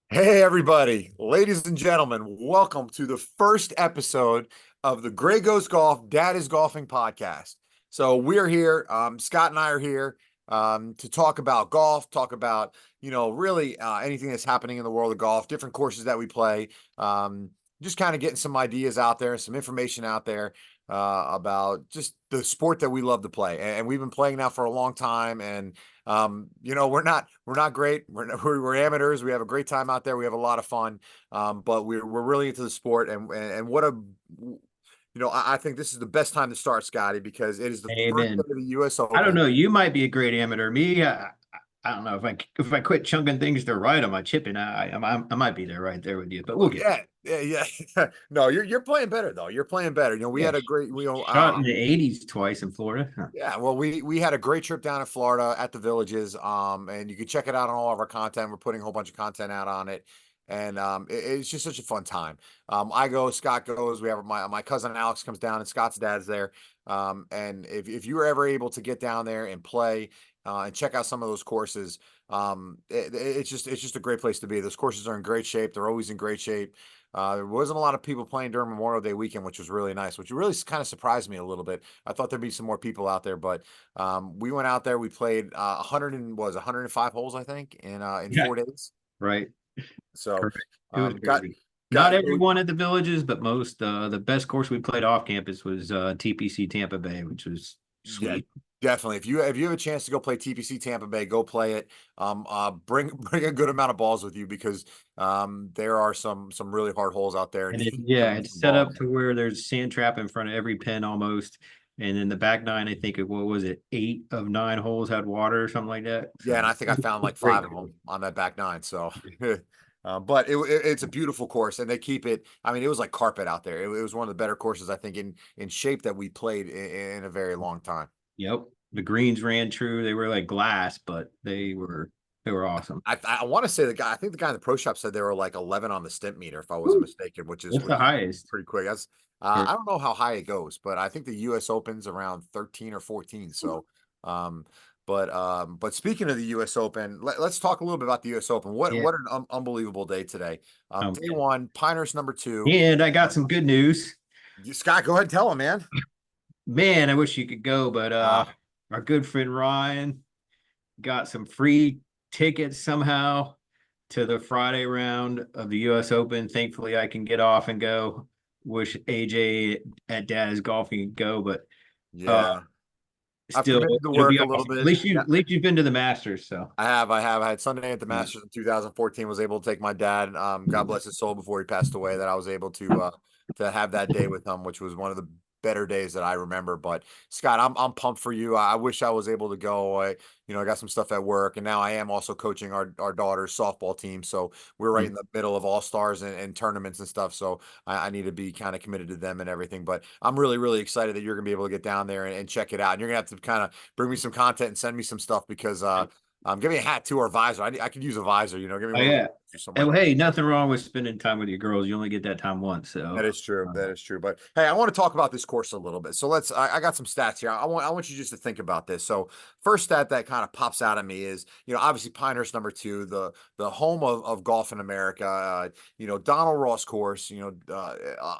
Hey, everybody, ladies and gentlemen, welcome to the first episode of the Gray Ghost Golf Dad is Golfing podcast. So, we're here, Scott and I are here to talk about golf, talk about, really anything that's happening in the world of golf, different courses that we play, just kind of getting some ideas out there, some information out there about just the sport that we love to play. And we've been playing now for a long time. And we're not great. We're amateurs. We have a great time out there. We have a lot of fun. But we're really into the sport, and what a I think this is the best time to start, Scotty, because it is the first day Amen. of the U.S. I don't Open. know. You might be a great amateur. Me, I don't know if I quit chunking things to right on my chipping. I might be there right there with you, but we'll Well, get yeah, yeah, yeah. No, you're playing better though. You're playing better. We yeah. had a great, Shot in the 80s twice in Florida. Huh. yeah, well, we had a great trip down in Florida at the Villages, and you can check it out on all of our content. We're putting a whole bunch of content out on it, and it's just such a fun time. I go, Scott goes. We have my cousin Alex comes down, and Scott's dad's there. And if you were ever able to get down there and play and check out some of those courses, it's just a great place to be. Those courses are in great shape. They're always in great shape. There wasn't a lot of people playing during Memorial Day weekend, which was really nice, which really kind of surprised me a little bit. I thought there'd be some more people out there, but we went out there. We played 105 holes, I think, in Yeah. 4 days. Right. So Perfect. It was got crazy. Not got everyone at the Villages, but most. The best course we played off campus was TPC Tampa Bay, which was yeah, sweet. definitely. If you have a chance to go play TPC Tampa Bay, go play it. Bring a good amount of balls with you because there are some really hard holes out there, and And you it, can yeah, lose it's some set up balls. to where there's sand trap in front of every pin almost. And then the back nine, I think what was it, 8 of 9 holes had water or something like that. Yeah, and So I think I found like great five of course. them on that back nine. So, but it's a beautiful course, and they keep it. I mean, it was like carpet out there. It was one of the better courses I think in shape that we played in a very long time. Yep. The greens ran true. They were like glass, but they were awesome. I want to say I think the guy in the pro shop said they were like 11 on the stimp meter, if I wasn't Woo. mistaken, which is What's which the is highest? pretty quick. That's Or I don't know how high it goes, but I think the U.S. Open's around 13 or 14. So, um, but speaking of the U.S. Open, let's talk a little bit about the U.S. Open. What yeah. what an unbelievable day today. Day Man. one, Pinehurst number two. And I got Uh, some good news. Scott, go ahead and tell him, man. Man, I wish you could go, but Uh, our good friend Ryan got some free tickets somehow to the Friday round of the US Open. Thankfully, I can get off and go. Wish AJ at Dad is golfing could go, but uh yeah, I've still committed to it'll work be a little awesome. At bit. least you Yeah. at least you've been to the Masters, so I had Sunday at the yeah. Masters in 2014. Was able to take my dad. God bless his soul before he passed away. That I was able to have that day with him, which was one of the better days that I remember. But Scott, I'm pumped for you. I wish I was able to go. I got some stuff at work, and now I am also coaching our daughter's softball team. So we're right in the middle of all stars and tournaments and stuff. So I need to be kind of committed to them and everything. But I'm really really excited that you're gonna be able to get down there and check it out. And you're gonna have to kind of bring me some content and send me some stuff because give me a hat too or a visor. I could use a visor. Give me Oh one of those yeah. or something And like well, that. hey, nothing wrong with spending time with your girls. You only get that time once, That so is true. um, That is true. But hey, I want to talk about this course a little bit. So I got some stats here. I want you just to think about this. So first stat that kind of pops out at me is, obviously Pinehurst number two, the home of golf in America. Donald Ross course.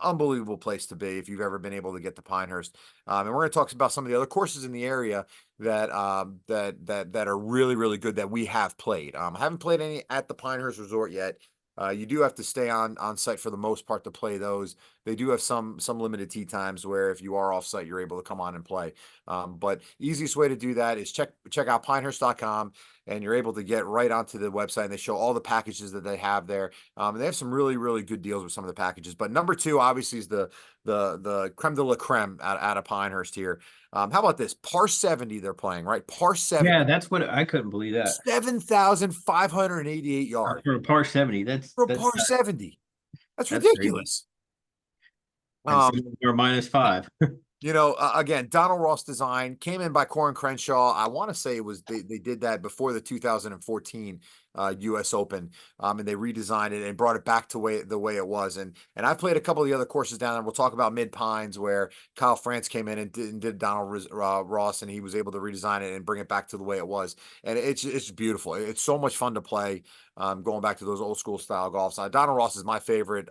Unbelievable place to be if you've ever been able to get to Pinehurst. And we're going to talk about some of the other courses in the area that are really really good that we have played. I haven't played any at the Pinehurst Resort yet. You do have to stay on site for the most part to play those. They do have some limited tee times where if you are off site, you're able to come on and play. But easiest way to do that is check out pinehurst.com, and you're able to get right onto the website, and they show all the packages that they have there. And they have some really really good deals with some of the packages. But number two obviously is the creme de la creme out of Pinehurst here. How about this par 70 they're playing, right? Par yeah, 70, that's what I couldn't believe that. 7,588 yards For a par 70, for a par 70. That's that's crazy. ridiculous. And Um, some of them are -5. Again, Donald Ross Design came in by Corin Crenshaw. I want to say it was they did that before the 2014 US Open, and they redesigned it and brought it back to the way it was. And I played a couple of the other courses down there. We'll talk about Mid Pines, where Kyle France came in and did Donald Ross, and he was able to redesign it and bring it back to the way it was. And it's beautiful. It's so much fun to play. Going back to those old school style golfs. Donald Ross is my favorite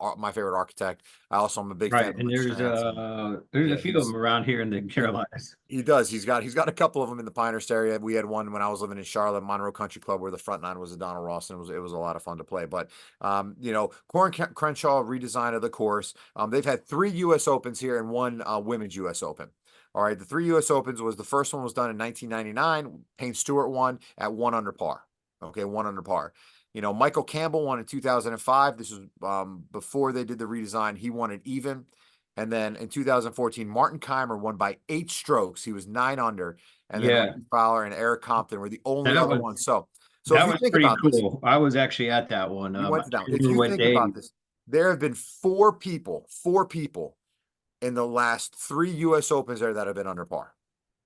architect. I also am a big fan Right. of And Rich there's Yeah, a few of them around here in the Carolinas. he does. He's got a couple of them in the Pinehurst area. We had one when I was living in Charlotte, Monroe Country Club, where the front nine was a Donald Ross, and it was a lot of fun to play. But Corin Crenshaw redesign of the course. They've had 3 U.S. Opens here and 1 Women's U.S. Open. All right, the 3 U.S. Opens was the first one was done in 1999. Payne Stewart won at 1 under par. Okay, 1 under par. Michael Campbell won in 2005. This was before they did the redesign. He won it even. And then in 2014, Martin Keimer won by 8 strokes. He was 9 under. And then Yeah, Ricky Fowler and Eric Compton were the only that other was ones. So if that you was think pretty about this, cool. I was actually at that one. you I went to that can't one. If remember you what think day. about this, there have been 4 people in the last 3 U.S. Opens there that have been under par.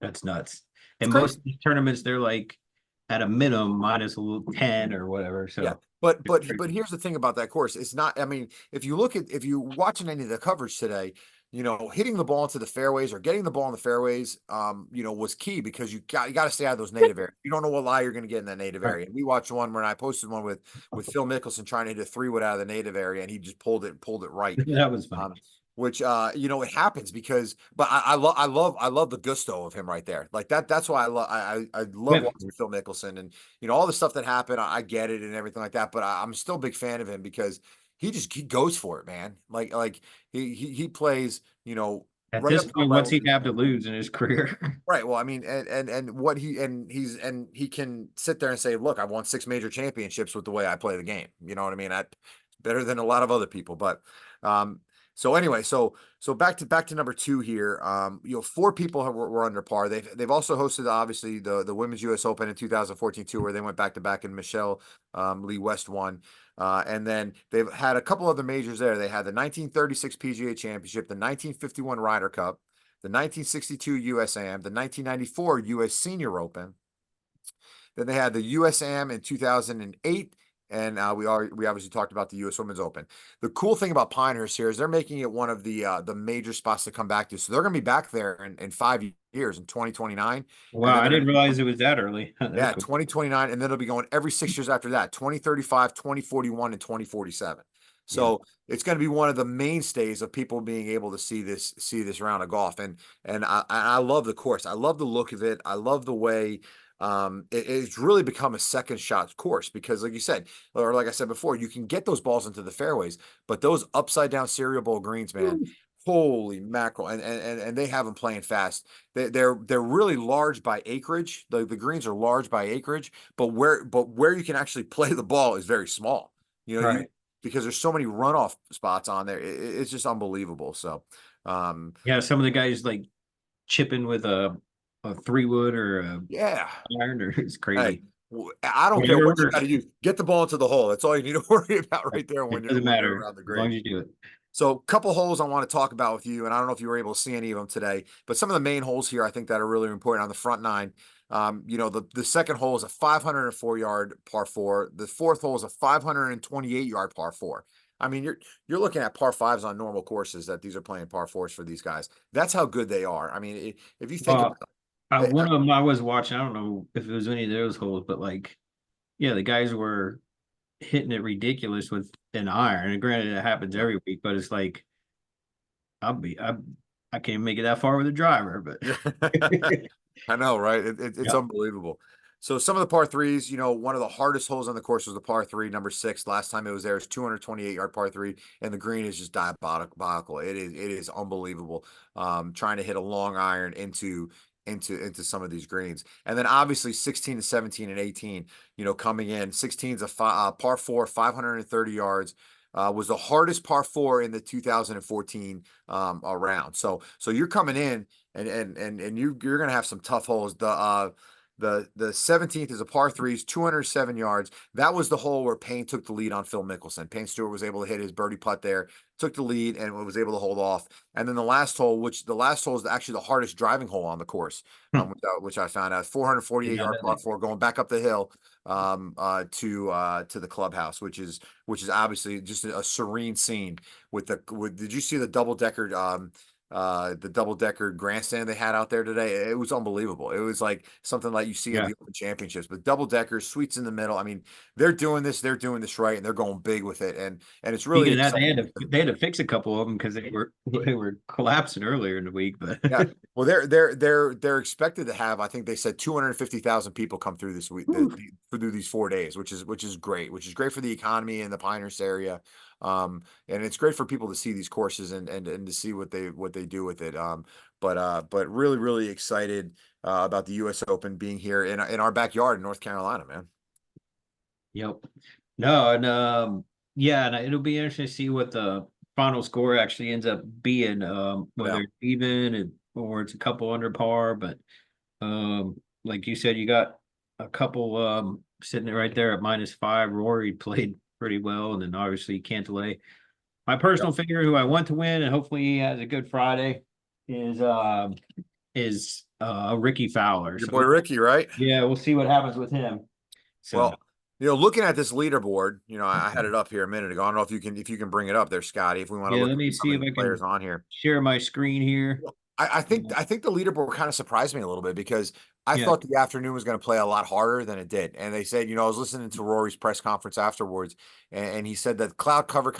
That's nuts. It's And crazy. most of these tournaments, they're like at a minimum minus a little 10 or whatever. Yeah. So But it's but crazy. here's the thing about that course. It's not, I mean, if you're watching any of the coverage today, hitting the ball into the fairways or getting the ball in the fairways, was key, because you got to stay out of those native areas. You don't know what lie you're going to get in that native Right. area. And we watched one when I posted one with Phil Mickelson trying to hit a 3-wood out of the native area, and he just pulled it right. That was fun. Which it happens because, but I love the gusto of him right there. Like that's why I love Yeah. watching Phil Mickelson, and all the stuff that happened. I get it and everything like that, but I'm still a big fan of him because he goes for it, man. Like he plays, At right this up to the point, what's level. he have to lose in his career? Right. Well, I mean, and what he can sit there and say, look, I've won 6 major championships with the way I play the game. You know what I mean? Better than a lot of other people. But so anyway, so back to number 2 here. 4 people were under par. They've also hosted obviously the Women's U.S. Open in 2014 too, where they went back to back, and Michelle Lee West won. And then they've had a couple other majors there. They had the 1936 PGA Championship, the 1951 Ryder Cup, the 1962 USAM, the 1994 US Senior Open. Then they had the USAM in 2008, and we obviously talked about the U.S. Women's Open. The cool thing about Pinehurst here is they're making it one of the major spots to come back to. So they're going to be back there in 5 years, in 2029. Wow, I didn't realize it was that early. That's Yeah, cool. 2029, and then it'll be going every 6 years after that, 2035, 2041, and 2047. Yeah. So it's going to be one of the mainstays of people being able to see this round of golf. And I love the course. I love the look of it. I love the way it's really become a second shot course, because like you said, or like I said before, you can get those balls into the fairways, but those upside down cereal bowl greens, man, holy mackerel. And they have them playing fast. They're really large by acreage. The greens are large by acreage, but where you can actually play the ball is very small. Right. Because there's so many runoff spots on there. It's just unbelievable. So Yeah, some of the guys like chipping with a 3-wood or a yeah. iron, or it's Hey, crazy. I don't care what you Whatever. got to use. Get the ball into the hole. That's all you need to worry about right there when It you're doesn't matter around the as long green. as you do it. So a couple holes I want to talk about with you, and I don't know if you were able to see any of them today, but some of the main holes here I think that are really important on the front 9. The second hole is a 504-yard par 4. The fourth hole is a 528-yard par 4. I mean, you're looking at par 5s on normal courses that these are playing par 4s for these guys. That's how good they are. I mean, if you think about it, One of them I was watching, I don't know if it was any of those holes, but like, yeah, the guys were hitting it ridiculous with an iron. And granted, it happens every week, but it's like, I can't make it that far with a driver, but I know, right? It's yeah. unbelievable. So some of the par 3s, one of the hardest holes on the course was the par 3, number 6. Last time it was there, it's 228-yard par 3, and the green is just diabolical. It is unbelievable. Trying to hit a long iron into some of these greens. And then obviously 16 and 17 and 18, coming in. 16 is a par 4, 530 yards. Was the hardest par 4 in the 2014 round. So you're coming in, and you're gonna have some tough holes. The 17th is a par threes, 207 yards. That was the hole where Payne took the lead on Phil Mickelson. Payne Stewart was able to hit his birdie putt there, took the lead, and was able to hold off. And then the last hole, which the last hole is actually the hardest driving hole on the course, which I found out, 448-yard par four going back up the hill to the clubhouse, which is obviously just a serene scene did you see the double decker grandstand they had out there today? It was unbelievable. It was like something like you see in the Open Championships, but double deckers, suites in the middle. I mean, they're doing this right, and they're going big with it, and it's really Speaking of that, exciting. they had to fix a couple of them because they were collapsing earlier in the week. But Yeah, well, they're expected to have, I think they said 250,000 people come through this week through these 4 days, which is great, for the economy in the Pinehurst area. And it's great for people to see these courses and to see what they do with it. But really excited about the U.S. Open being here in our backyard in North Carolina, man. Yep. No, and yeah, and it'll be interesting to see what the final score actually ends up being, whether it's even or it's a couple under par. But like you said, you got a couple sitting right there at -5. Rory played pretty well, and then obviously Cantlay. My personal figure, who I want to win, and hopefully he has a good Friday, is Ricky Fowler. Your boy Ricky, right? Yeah, we'll see what happens with him. So. Well, looking at this leaderboard, I had it up here a minute ago. I don't know if you can bring it up there, Scotty, if we want to look let me at some see of if the I players can on here. share my screen here. I think the leaderboard kind of surprised me a little bit because I thought the afternoon was going to play a lot harder than it did. And they said, I was listening to Rory's press conference afterwards, and he said that cloud cover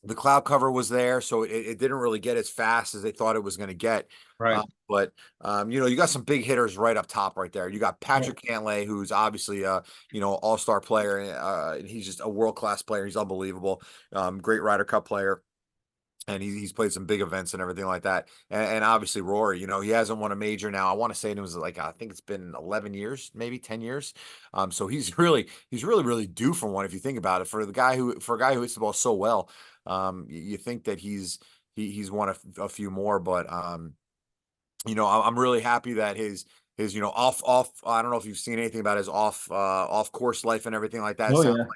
the cloud cover was there, so it didn't really get as fast as they thought it was going to get. Right. But you got some big hitters right up top right there. You got Patrick Cantlay, who's obviously all-star player, and he's just a world-class player. He's unbelievable. Great Ryder Cup player. And he's played some big events and everything like that. And obviously Rory, he hasn't won a major now. I want to say it was I think it's been 11 years, maybe 10 years. So he's really due for one if you think about it. For a guy who hits the ball so well, you think that he's won a few more, but I'm really happy that his off I don't know if you've seen anything about his off course life and everything like that.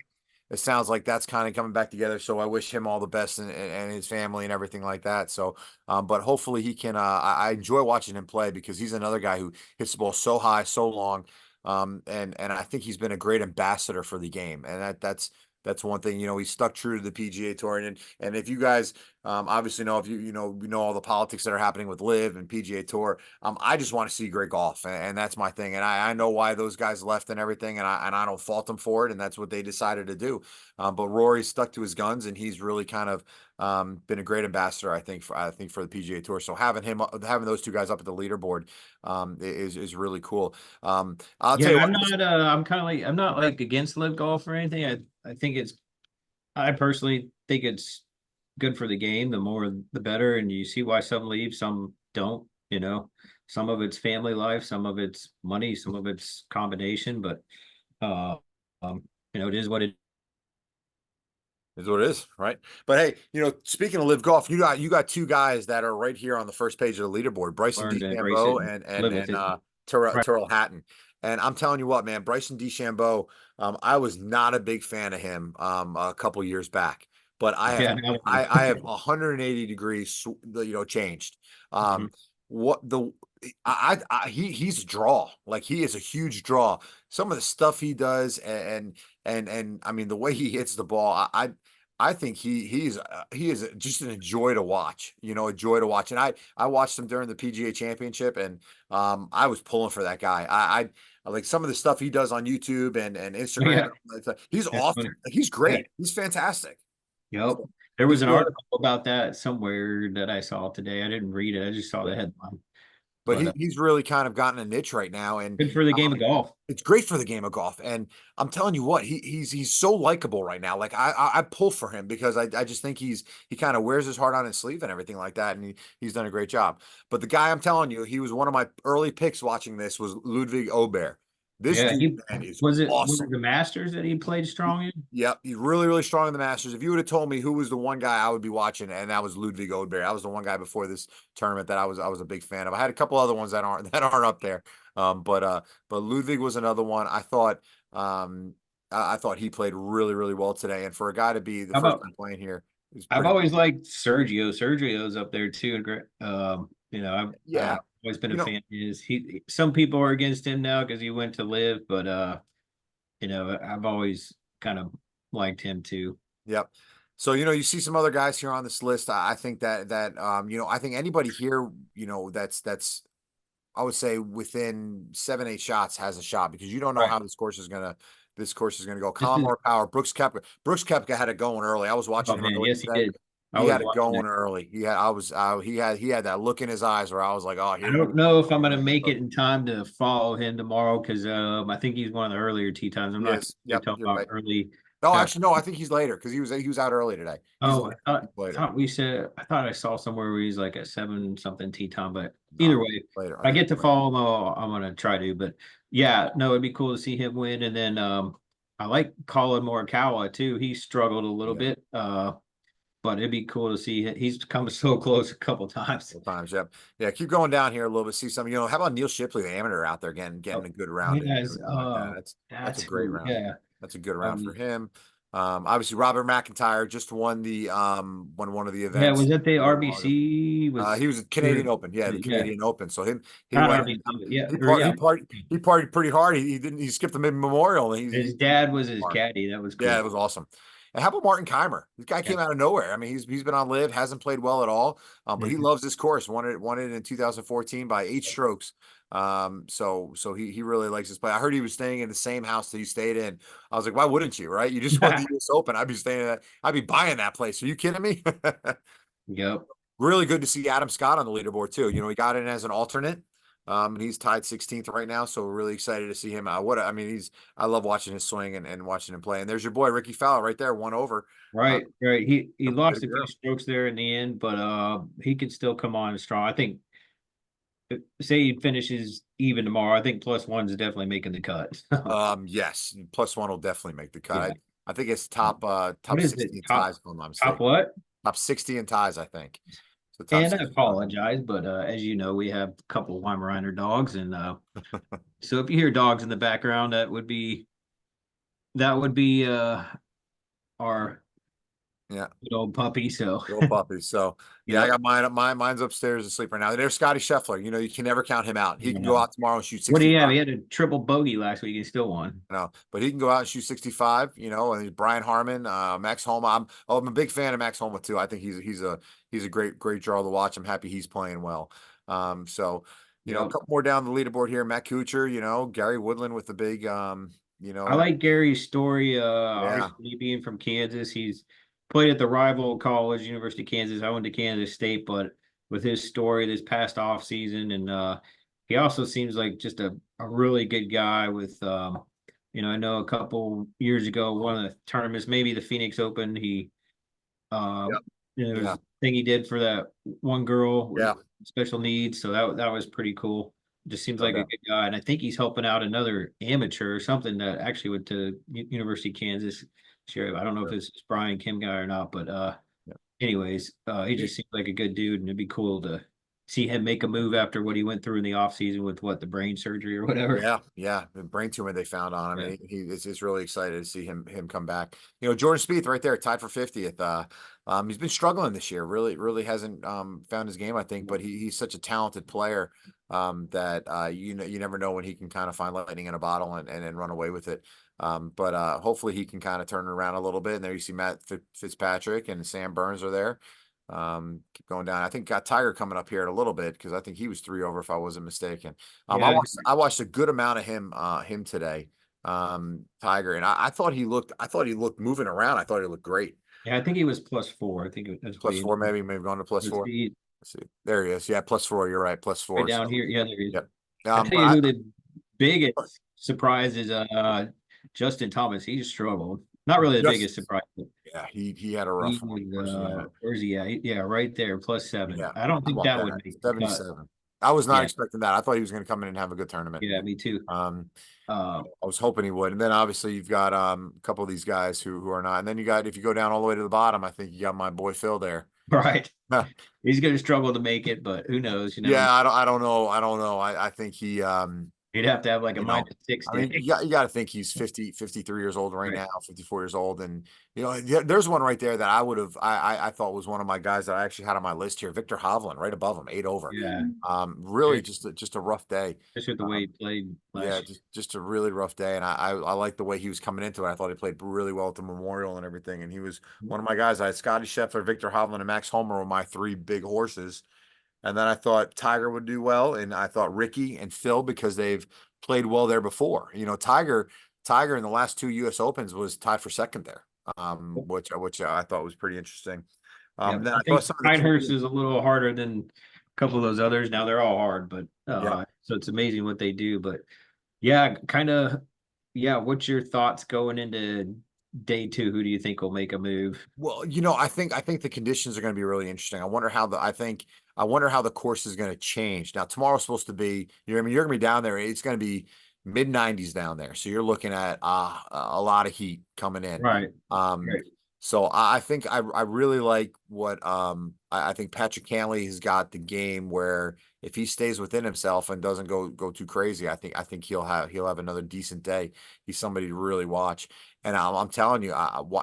It sounds like that's kind of coming back together. So I wish him all the best and his family and everything like that. So, but hopefully he can. I enjoy watching him play because he's another guy who hits the ball so high, so long, and I think he's been a great ambassador for the game. And that's one thing. He's stuck true to the PGA Tour, and if you guys obviously know, if you know all the politics that are happening with LIV and PGA Tour, I just want to see great golf, and that's my thing. And I know why those guys left and everything, and I don't fault them for it, and that's what they decided to do. But Rory stuck to his guns, and he's really kind of been a great ambassador, I think for the PGA Tour. So having those two guys up at the leaderboard is really cool. I'll tell you what, I'm not like against LIV golf or anything. I personally think it's good for the game. The more, the better. And you see why some leave, some don't. Some of it's family life, some of it's money, some of it's combination. But it is what it is what it is, right? But hey, speaking of LIV golf, you got two guys that are right here on the first page of the leaderboard: Bryson DeChambeau and Tyrrell Hatton. And I'm telling you what, man, Bryson DeChambeau, I was not a big fan of him a couple years back, but I have 180 degrees, changed. He's a draw. Like, he is a huge draw. Some of the stuff he does, and I mean, the way he hits the ball, I think he is just a joy to watch. A joy to watch. And I watched him during the PGA Championship, and I was pulling for that guy. I like some of the stuff he does on YouTube and Instagram. Yeah. He's awesome. Like, he's great. Yeah. He's fantastic. Yep. There was an article about that somewhere that I saw today. I didn't read it. I just saw the headline. But he's really kind of gotten a niche right now, and good for the game of golf. It's great for the game of golf, and I'm telling you what, he's so likable right now. Like, I pull for him because I just think he kind of wears his heart on his sleeve and everything like that, and he's done a great job. But the guy, I'm telling you, he was one of my early picks watching this, was Ludwig Aubert. This Yeah, dude, man, is was it awesome. the Masters that he played strong in? Yep, he's really, really strong in the Masters. If you would have told me who was the one guy I would be watching, and that was Ludwig Odberg. That was the one guy before this tournament that I was a big fan of. I had a couple other ones that aren't up there. But Ludwig was another one. I thought he played really, really well today. And for a guy to be the How first about time playing here is I've pretty always liked Sergio. Sergio's up there too. And I've yeah. always been You a know, fan of his. Some people are against him now because he went to live, but I've always kind of liked him too. yep. So, you see some other guys here on this list. I think I think anybody here, that's I would say within 7, 8 shots has a shot because you don't know Right. how this course is gonna go. This Colin is Moore Power, Brooks Koepka. Brooks Koepka had it going early. I was Oh watching him man, early yes he today. did. I He was had it watching going it. early. He had that look in his eyes where I was like, oh, I here we don't know if I'm gonna go. make it in time to follow him tomorrow because I think he's one of the earlier tee times. I'm not Yes. gonna Yep. talk You're about right. early. No, Got actually, no. I think he's later because he was out early today. He's Oh, later. He's later. I thought I saw somewhere where he's like a seven something tea time, but either No, way, if later. I I think get he's to later. follow him, I'm gonna try to. But yeah, no, it'd be cool to see him win. And then I like Colin Morikawa too. He struggled a little Yeah. bit, but it'd be cool to see he's come so close a couple times. Times, yep. Yeah, keep going down here a little bit. See some, how about Neil Shipley, the amateur out there getting Oh, a good round and yes, everything like that. That's a that's great who. round. Yeah, That's a good round for um, him. Obviously Robert McIntyre just won one of the yeah. events Was that the a little while ago. RBC? Was He was at there? Canadian Open. Yeah, the Yeah, Canadian Open. So he not went RBC, and but yeah, he or par yeah. he partied pretty hard. He skipped the mid memorial and His he dad was his hard. caddy. That was Yeah, cool. it was awesome. And how about Martin Keimer? This guy Yeah. came out of nowhere. I mean, he's been on live, hasn't played well at all, but he Mhm. loves this course. Won it in 2014 by 8 strokes. So he really likes this play. I heard he was staying in the same house that he stayed in. I was like, why wouldn't you? Right? You just won the U.S. Open. I'd be staying in that. I'd be buying that place. Are you kidding me? Yep. Really good to see Adam Scott on the leaderboard too. He got in as an alternate. And he's tied 16th right now, so we're really excited to see him. I love watching his swing and watching him play. And there's your boy Ricky Fowler right there, one over. Uh, Right. Right. He way lost to a few go. strokes there in the end, but he could still come on strong. I think say he finishes even tomorrow. I think plus one's definitely making the cut. Yes, +1 will definitely make the cut. Yeah. I think it's What top is 60 it? in ties, if I'm not Top mistaken. what? Top 60 in ties, I think. So top And I 60 ties. apologize, but as you know, we have a couple of Weimaraner dogs, and so if you hear dogs in the background, that would be our Yeah. good old puppy. So Little puppies. So yeah, I yep. got mine's upstairs asleep right now. There's Scotty Scheffler. You can never count him out. He can go Yeah. out tomorrow and shoot What do you have? 65. He had a triple bogey last week. He still won. But he can go out and shoot 65, and there's Brian Harmon, Max Homa. I'm a big fan of Max Homa too. I think he's a great draw to watch. I'm happy he's playing well. So a Yep. couple more down the leaderboard here. Matt Kuchar, Gary Woodland with the big I like Gary's story. yeah. Obviously being from Kansas, he's played at the rival college, University of Kansas. I went to Kansas State, but with his story this past off season, and he also seems like just a really good guy. With I know a couple years ago, one of the tournaments, maybe the Phoenix Open, he uh, Yep. there was Yeah. a thing he did for that one girl with Yeah. special needs, so that was pretty cool. Just seems No like a doubt. good guy, and I think he's helping out another amateur or something that actually went to University of Kansas. Sure, I don't know if it's Brian Kim guy or not, but Yeah. anyways, he Yeah. just seems like a good dude, and it'd be cool to see him make a move after what he went through in the off season with the brain surgery or whatever. Yeah, yeah, the brain tumor they found on him. Yeah, And he's really excited to see him come back. Jordan Spieth right there, tied for 50th. He's been struggling this year. Really hasn't found his game, I think. But he's such a talented player that you never know when he can kind of find lightning in a bottle and run away with it. But hopefully he can kind of turn it around a little bit. And there you see Matt Fitzpatrick and Sam Burns are there. Keep going down. I think got Tiger coming up here in a little bit because I think he was 3 over if I wasn't mistaken. I yeah, watched a good amount of him today. Tiger, and I thought he looked moving around. I thought he looked great. yeah. I think he was plus 4. I think that's what Plus he four, maybe going to plus let's four. see, Let's see. There he is. Yeah, +4. You're right. Plus right four. down So here. Yeah, there he is. yep. I tell But you who the biggest surprise is Justin Thomas. He struggled. Not really the just biggest surprise, but yeah, he had a he rough one. was where's he at? Yeah, right there, +7. Yeah. I don't How think about that would that? make the cut. 77. I was not Yeah, expecting that. I thought he was going to come in and have a good tournament. yeah, me too. Um, Uh, I was hoping he would. And then obviously you've got a couple of these guys who are not. And then you got if you go down all the way to the bottom, I think you got my boy Phil there. right. He's going to struggle to make it, but who knows? You know, Yeah, I don't know. I don't know. I think he he'd have to have like a you know, -6 I mean, day. you got to think he's 50, 53 years old right Right. now, 54 years old. And, there's one right there that I would have, I thought was one of my guys that I actually had on my list here, Victor Hovland, right above him, 8 over. Yeah. Really Just just a rough day. with the way he played Yeah, last year. just a really rough day. And I like the way he was coming into it. I thought he played really well at the Memorial and everything. And he was one of my guys. I had Scotty Scheffler, Victor Hovland, and Max Homer were my three big horses. And then I thought Tiger would do well, and I thought Ricky and Phil because they've played well there before. Tiger in the last two U.S. Opens was tied for second there, which I thought was pretty interesting. Yeah, Then I I thought think some of the Pinehurst Canadian, is a little harder than a couple of those others. Now they're all hard, but yeah. so it's amazing what they do. But yeah, kind of, yeah. What's your thoughts going into day two? Who do you think will make a move? Well, I think the conditions are going to be really interesting. I wonder how the course is going to change. Now tomorrow's supposed to be, I mean, you're going to be down there. It's going to be mid 90s down there. So you're looking at a lot of heat coming in. Right. Um, Right. so I think I really like what I think Patrick Cantley has got the game where if he stays within himself and doesn't go too crazy, I think he'll have another decent day. He's somebody to really watch. And I'm telling you,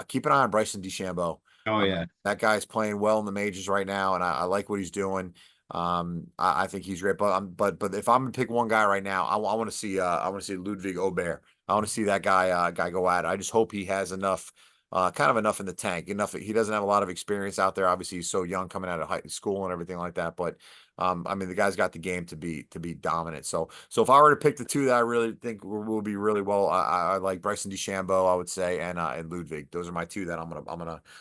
keep an eye on Bryson DeChambeau. Oh yeah. That guy's playing well in the majors right now, and I like what he's doing. I think he's great. But if I'm gonna pick one guy right now, I want to see Ludwig Aubert. I want to see that guy go at it. I just hope he has enough. Kind of enough in the tank. Enough. He doesn't have a lot of experience out there. Obviously, he's so young, coming out of high school and everything like that. But I mean, the guy's got the game to be dominant. So if I were to pick the two that I really think will be really well, I like Bryson DeChambeau, I would say, and Ludwig. Those are my two that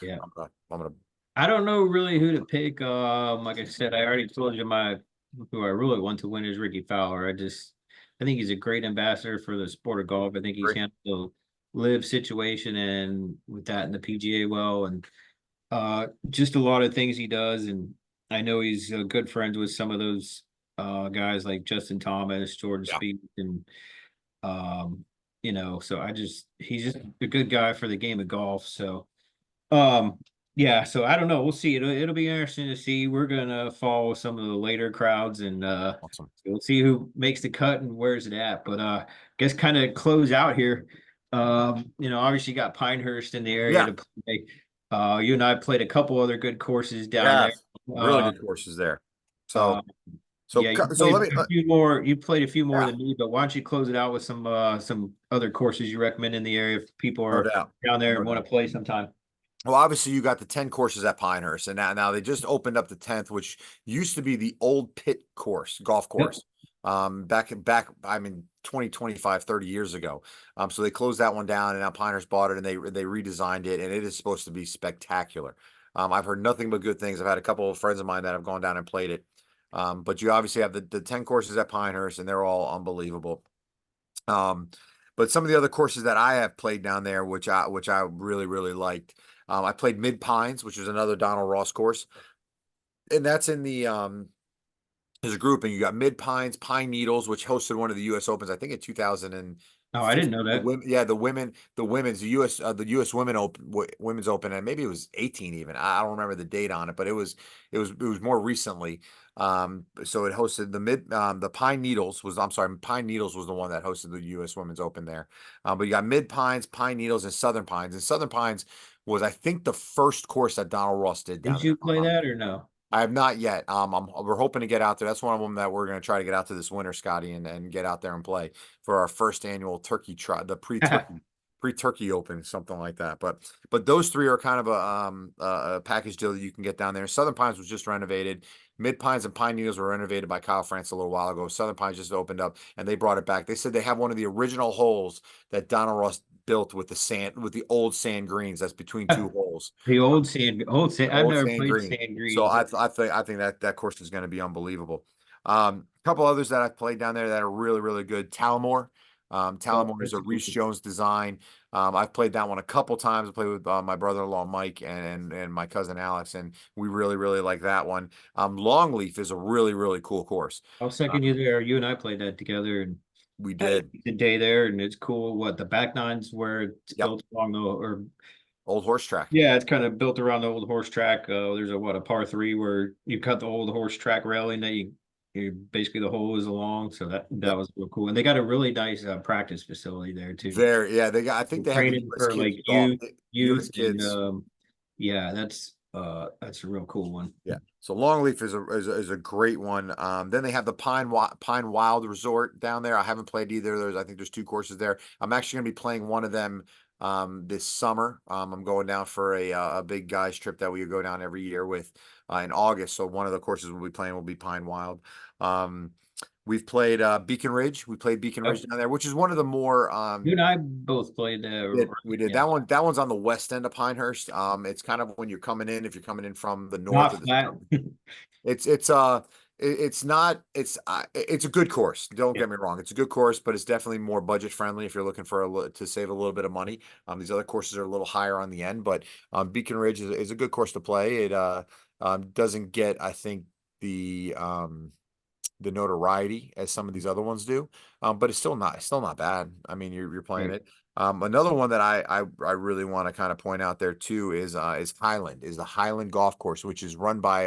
Yeah. I'm gonna. I don't know really who to pick. Like I said, I already told you who I really want to win is Ricky Fowler. I think he's a great ambassador for the sport of golf. I think he's Agree. handled the live situation and with that in the PGA well, and just a lot of things he does. And I know he's good friends with some of those guys like Justin Thomas, Jordan Yeah. Spieth, and so he's just a good guy for the game of golf. So um, yeah, so I don't know. We'll see. It'll be interesting to see. We're gonna follow some of the later crowds and Awesome. we'll see who makes the cut and where's it at. But guess kind of close out here. Obviously you got Pinehurst in the area Yeah. to play. You and I played a couple other good courses down Yeah. there. Really Uh, good courses there. uh, So yeah, you so played let me. a few more. You played a few more Yeah. than me, but why don't you close it out with some other courses you recommend in the area if people No are doubt. down there No and want doubt. to play sometime? Well, obviously you got the 10 courses at Pinehurst, and now they just opened up the 10th, which used to be the old pit course, golf Yep. course. Back, I mean, 20, 25, 30 years ago. So they closed that one down, and now Pinehurst bought it and they redesigned it, and it is supposed to be spectacular. I've heard nothing but good things. I've had a couple of friends of mine that have gone down and played it. But you obviously have the 10 courses at Pinehurst, and they're all unbelievable. Um, but some of the other courses that I have played down there, which I really, really liked. I played Mid Pines, which is another Donald Ross course, and that's in the there's a group, and you got Mid Pines, Pine Needles, which hosted one of the U.S. Opens, I think in 2015. Oh, I didn't know The that. women, yeah, the U.S. Women's Open, and maybe it was 18 even. I don't remember the date on it, but it was more recently. So it hosted the Pine Needles was I'm sorry, Pine Needles was the one that hosted the U.S. Women's Open there. But you got Mid Pines, Pine Needles, and Southern Pines. And Southern Pines was, I think, the first course that Donald Ross did down Did there. you play that or no? I have not yet. We're hoping to get out there. That's one of them that we're going to try to get out to this winter, Scotty, and get out there and play for our first annual turkey try, the pre-turkey open, something like that. But those three are kind of a package deal that you can get down there. Southern Pines was just renovated. Mid Pines and Pine Needles were renovated by Kyle France a little while ago. Southern Pines just opened up and they brought it back. They said they have one of the original holes that Donald Ross built with the old sand greens. That's between two holes. The old sand. I've Old never sand played green. sand So greens. I think that course is going to be unbelievable. A couple others that I've played down there that are really, really good. Talamore. Tallamore is that's a a cool Reese Jones design. I've played that one a couple times. I played with my brother-in-law Mike and my cousin Alex, and we really really like that one. Longleaf is a really really cool course. I'll Uh, second you there. You and I played that together and we had a did. decent day there, and it's cool. What the back nines where it's Yep. built along the or Old horse track. yeah, it's kind of built around the old horse track. There's a par three where you cut the old horse track railing that you basically the hole is along. So that Yep. was real cool, and they got a really nice practice facility there too. Very, yeah. They got. I think they have the Training U.S. for Kids like golf. U.S. youth, and Kids. yeah, that's a real cool one. Yeah. So Longleaf is a great one. Then they have the Pine Wild Resort down there. I haven't played either of those. I think there's two courses there. I'm actually going to be playing one of them this summer. I'm going down for a big guys trip that we go down every year with in August. So one of the courses we'll be playing will be Pine Wild. Um, we've played Beacon Ridge. We played Beacon Ridge Yep. down there, which is one of the more You and I both played. we did Yeah, that one. That one's on the west end of Pinehurst. It's kind of when you're coming in, if you're coming in from the north not of the flat. south. It's it's not it's a good course. Don't Yeah, get me wrong. It's a good course, but it's definitely more budget friendly if you're looking for to save a little bit of money. These other courses are a little higher on the end, but Beacon Ridge is a good course to play. It doesn't get, I think, the notoriety as some of these other ones do. But it's still not bad. I mean, you're playing right. it. Another one that I really want to kind of point out there too is Highland, is the Highland Golf Course, which is run by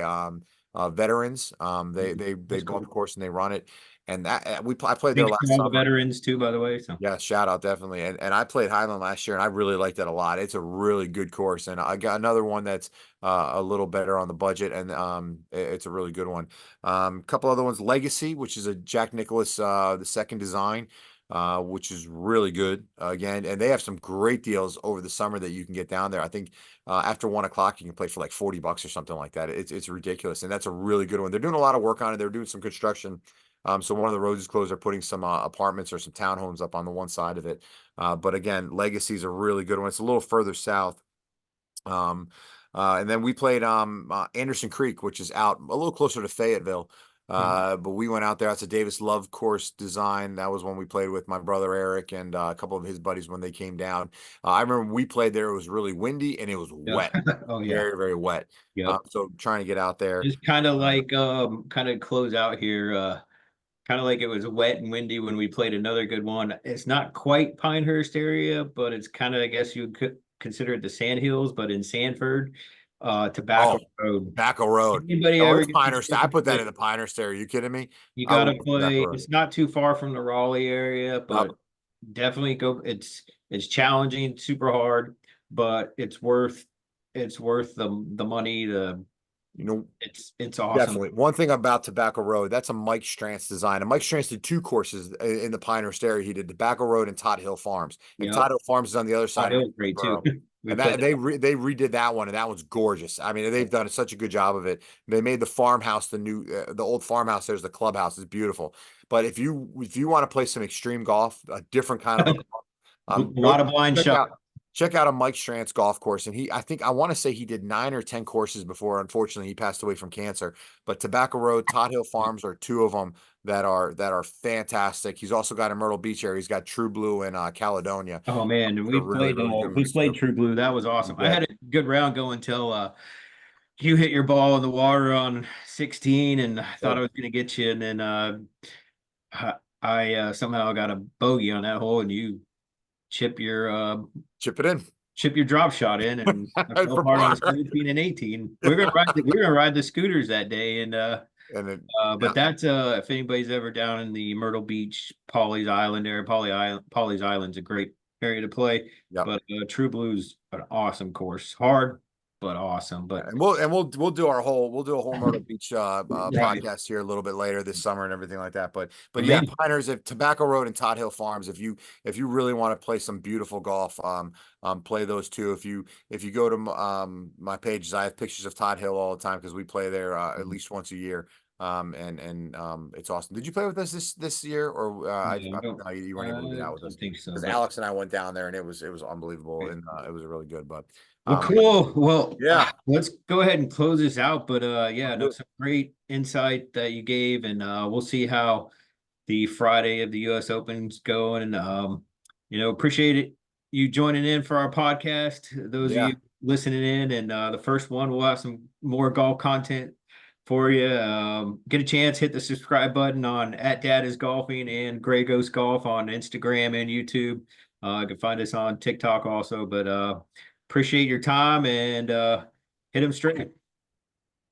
veterans. They That's bought cool. the course and they run it. And I played there Thanks to last all the summer. veterans too, by the way. So Yeah, shout out definitely. And I played Highland last year and I really liked it a lot. It's a really good course. And I got another one that's a little better on the budget and it's a really good one. Couple other ones, Legacy, which is a Jack Nicklaus the second design, which is really good. Again, and they have some great deals over the summer that you can get down there. I think after 1 o'clock you can play for like $40 or something like that. It's ridiculous. And that's a really good one. They're doing a lot of work on it. They're doing some construction. So one of the roads is closed. They're putting some apartments or some townhomes up on the one side of it. But again, Legacy is a really good one. It's a little further south. And then we played Anderson Creek, which is out a little closer to Fayetteville. But we went out there. That's a Davis Love course design. That was when we played with my brother Eric and a couple of his buddies when they came down. I remember when we played there, it was really windy and it was yeah. wet, Oh yeah. very, very wet. Yep. So trying to get out there. Just kind of like kind of close out here. Kind of like it was wet and windy when we played another good one. It's not quite Pinehurst area, but it's kind of, I guess you could consider it the Sand Hills, but in Sanford, Tobacco Oh, Road. Tobacco Road. Anybody Oh, ever it's get the Pinehurst. I chance to put that play, in the Pinehurst area. Are you kidding me? you I gotta love Tobacco play. Road. It's not too far from the Raleigh area, Yep. but definitely go. It's challenging, super hard, but it's worth the money. You know, It's awesome. definitely. One thing about Tobacco Road, that's a Mike Strantz design. And Mike Strantz did two courses in the Pinehurst area. He did Tobacco Road and Todd Hill Farms. And Yep. Todd Hill Farms is on the other Hot side of Hill's great too. Greensboro. We And played. they redid that one, and that one's gorgeous. I mean, they've done such a good job of it. They made the farmhouse, the old farmhouse. There's the clubhouse. It's beautiful. But if you want to play some extreme golf, a different kind of a A lot of blind check shot. out check out a Mike Strantz golf course. And I want to say he did 9 or 10 courses before, unfortunately, he passed away from cancer. But Tobacco Road, Todd Hill Farms are two of them that are fantastic. He's also got a Myrtle Beach area. He's got True Blue in Caledonia. Oh man, They're really, really good we ones played too. True Blue. That was awesome. I Yeah. had a good round going till you hit your ball in the water on 16 and I thought I was gonna get you, and then I somehow got a bogey on that hole and you chip your Chip it in. drop shot in, and I fell For apart on par. 17 and 18. We're gonna ride the scooters that day, and And then but that's if anybody's ever down in the Myrtle Beach, Pawleys Island area, Pawleys Island's a great area to play. yeah. But True Blue's an awesome course, hard but awesome. But And we'll do a whole Myrtle Beach right, podcast here a little bit later this summer and everything like that. But yeah, amazing. Pinehurst, if Tobacco Road and Todd Hill Farms, if you really want to play some beautiful golf, play those two. If you go to my pages, I have pictures of Todd Hill all the time because we play there at least once a year. And it's awesome. Did you play with us this year, or no, you weren't able to get out with I us think so. because But Alex and I went down there and it was unbelievable and it was really good. But well, cool. Well, yeah. let's go ahead and close this out. But yeah, Let's do no, it. some great insight that you gave, and we'll see how the Friday of the US Open's going. Appreciate it you joining in for our podcast. Those of Yeah. you listening in, and the first one, we'll have some more golf content for you. Get a chance, hit the subscribe button on @DadIsGolfing and Gray Ghost Golf on Instagram and YouTube. You can find us on TikTok also, but appreciate your time, and hit them straight. Hit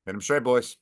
them straight, boys.